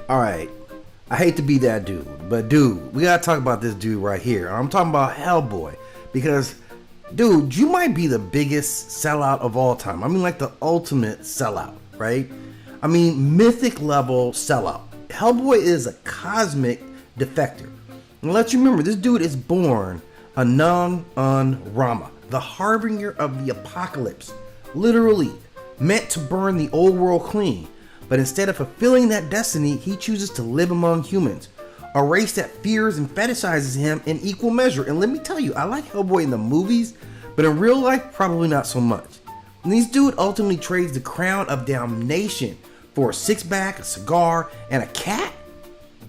Alright, I hate to be that dude, but dude, we gotta talk about this dude right here. I'm talking about Hellboy, because dude, you might be the biggest sellout of all time. I mean, like the ultimate sellout, right? I mean, mythic level sellout. Hellboy is a cosmic defector. And let's remember, this dude is born a Rama, the harbinger of the apocalypse, literally meant to burn the old world clean. But instead of fulfilling that destiny, he chooses to live among humans, a race that fears and fetishizes him in equal measure. And let me tell you, I like Hellboy in the movies, but in real life, probably not so much. And this dude ultimately trades the crown of damnation for a six-pack, a cigar, and a cat.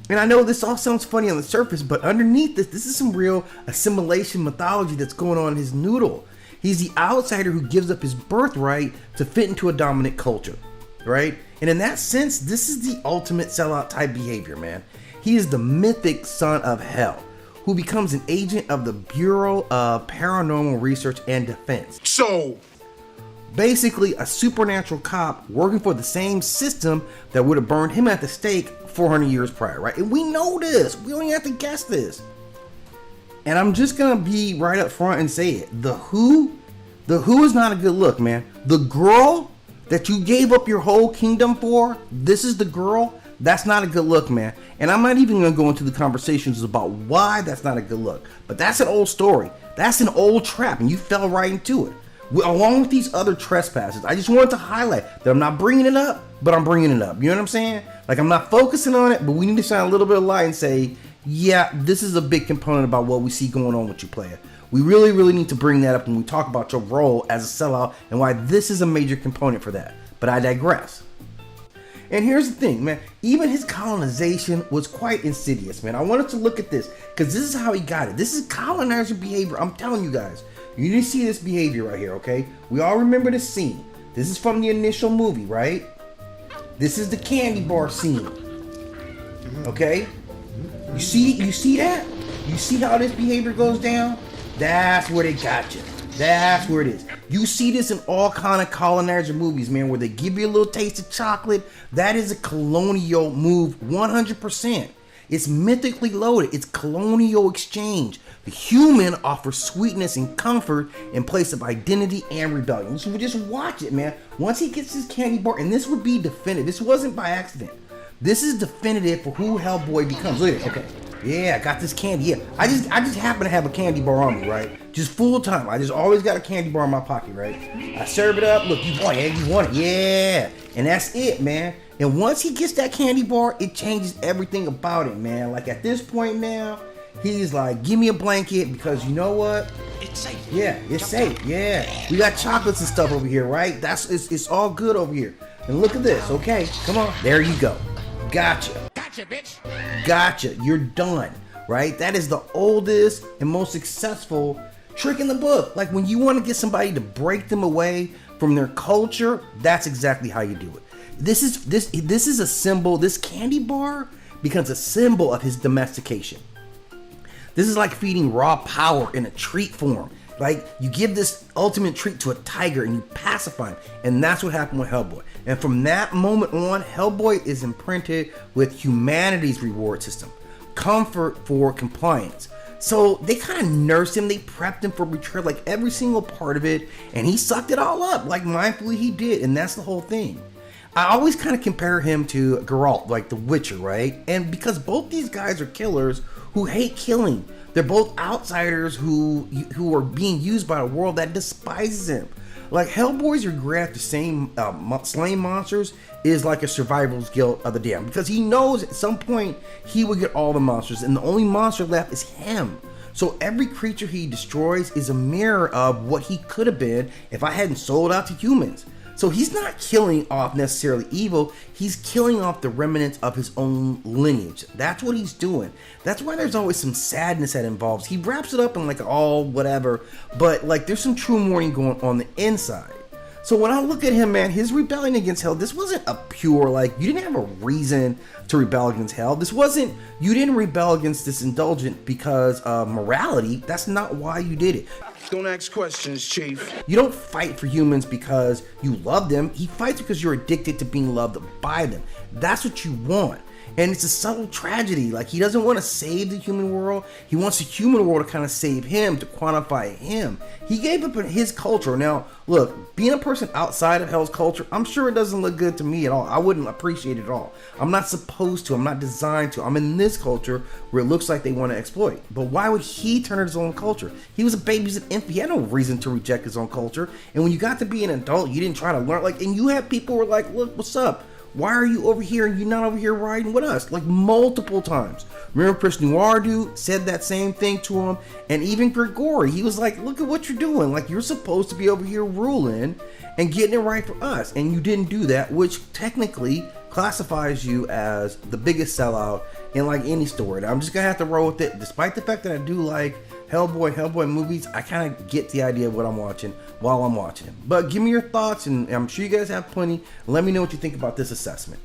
And I know this all sounds funny on the surface, but underneath this is some real assimilation mythology that's going on in his noodle. He's the outsider who gives up his birthright to fit into a dominant culture, right? And in that sense, this is the ultimate sellout type behavior, man. He is the mythic son of hell, who becomes an agent of the Bureau of Paranormal Research and Defense. So, basically a supernatural cop working for the same system that would have burned him at the stake 400 years prior, right? And we know this. We don't even have to guess this. And I'm just gonna be right up front and say it. The Who is not a good look, man. The girl that you gave up your whole kingdom for, this is the girl. That's not a good look, man. And I'm not even gonna go into the conversations about why that's not a good look. But that's an old story. That's an old trap, and you fell right into it. Along with these other trespasses, I just wanted to highlight that I'm not bringing it up, but I'm bringing it up. You know what I'm saying? Like, I'm not focusing on it, but we need to shine a little bit of light and say, yeah, this is a big component about what we see going on with you, player. We really, really need to bring that up when we talk about your role as a sellout and why this is a major component for that. But I digress. And here's the thing, man. Even his colonization was quite insidious, man. I wanted to look at this because this is how he got it. This is colonizer behavior. I'm telling you guys. You need to see this behavior right here, okay? We all remember this scene. This is from the initial movie, right? This is the candy bar scene. Okay? You see that? You see how this behavior goes down? That's where they got you. That's where it is. You see this in all kind of colonizer movies, man, where they give you a little taste of chocolate. That is a colonial move, 100%. It's mythically loaded. It's colonial exchange. The human offers sweetness and comfort in place of identity and rebellion. So we just watch it, man. Once he gets his candy bar, and this would be definitive. This wasn't by accident. This is definitive for who Hellboy becomes. Look at it. Okay. Yeah, I got this candy. Yeah, I just happen to have a candy bar on me, right? Just full time. I just always got a candy bar in my pocket, right? I serve it up. Look, you want it? You want it? Yeah. And that's it, man. And once he gets that candy bar, it changes everything about it, man. Like at this point now, he's like, give me a blanket because you know what? It's safe. Yeah, it's safe. Yeah. We got chocolates and stuff over here, right? It's all good over here. And look at this, okay? Come on. There you go. Gotcha. Gotcha, bitch. Gotcha. You're done, right? That is the oldest and most successful trick in the book. Like when you want to get somebody to break them away from their culture, that's exactly how you do it. This is a symbol. This candy bar becomes a symbol of his domestication. This is like feeding raw power in a treat form. Like you give this ultimate treat to a tiger and you pacify him. And that's what happened with Hellboy. And from that moment on, Hellboy is imprinted with humanity's reward system. Comfort for compliance. So they kind of nursed him. They prepped him for betrayal, like every single part of it. And he sucked it all up, like mindfully he did. And that's the whole thing. I always kind of compare him to Geralt, like the Witcher, right? And because both these guys are killers who hate killing. They're both outsiders who are being used by a world that despises him. Like Hellboy's regret after slaying monsters is like a survival's guilt of the damned, because he knows at some point he will get all the monsters and the only monster left is him. So every creature he destroys is a mirror of what he could have been if I hadn't sold out to humans. So he's not killing off necessarily evil, he's killing off the remnants of his own lineage. That's what he's doing. That's why there's always some sadness that involves. He wraps it up in like all whatever, but like there's some true mourning going on the inside. So when I look at him, man, his rebellion against hell, this wasn't a pure, like, you didn't have a reason to rebel against hell. This wasn't, you didn't rebel against this indulgent because of morality. That's not why you did it. Don't ask questions, Chief. You don't fight for humans because you love them. He fights because you're addicted to being loved by them. That's what you want. And it's a subtle tragedy. Like, he doesn't want to save the human world. He wants the human world to kind of save him, to quantify him. He gave up his culture. Now, look, being a person outside of Hell's culture, I'm sure it doesn't look good to me at all. I wouldn't appreciate it at all. I'm not supposed to. I'm not designed to. I'm in this culture where it looks like they want to exploit. But why would he turn his own culture? He was a baby. He was an infant. He had no reason to reject his own culture. And when you got to be an adult, you didn't try to learn. Like, and you had people who were like, look, what's up? Why are you over here and you're not over here riding with us? Like, multiple times. Remember, Chris Noir dude said that same thing to him. And even Grigori, he was like, look at what you're doing. Like, you're supposed to be over here ruling and getting it right for us. And you didn't do that, which technically classifies you as the biggest sellout in like any story. And I'm just gonna have to roll with it. Despite the fact that I do like Hellboy movies, I kind of get the idea of what I'm watching while I'm watching them. But give me your thoughts, and I'm sure you guys have plenty. Let me know what you think about this assessment.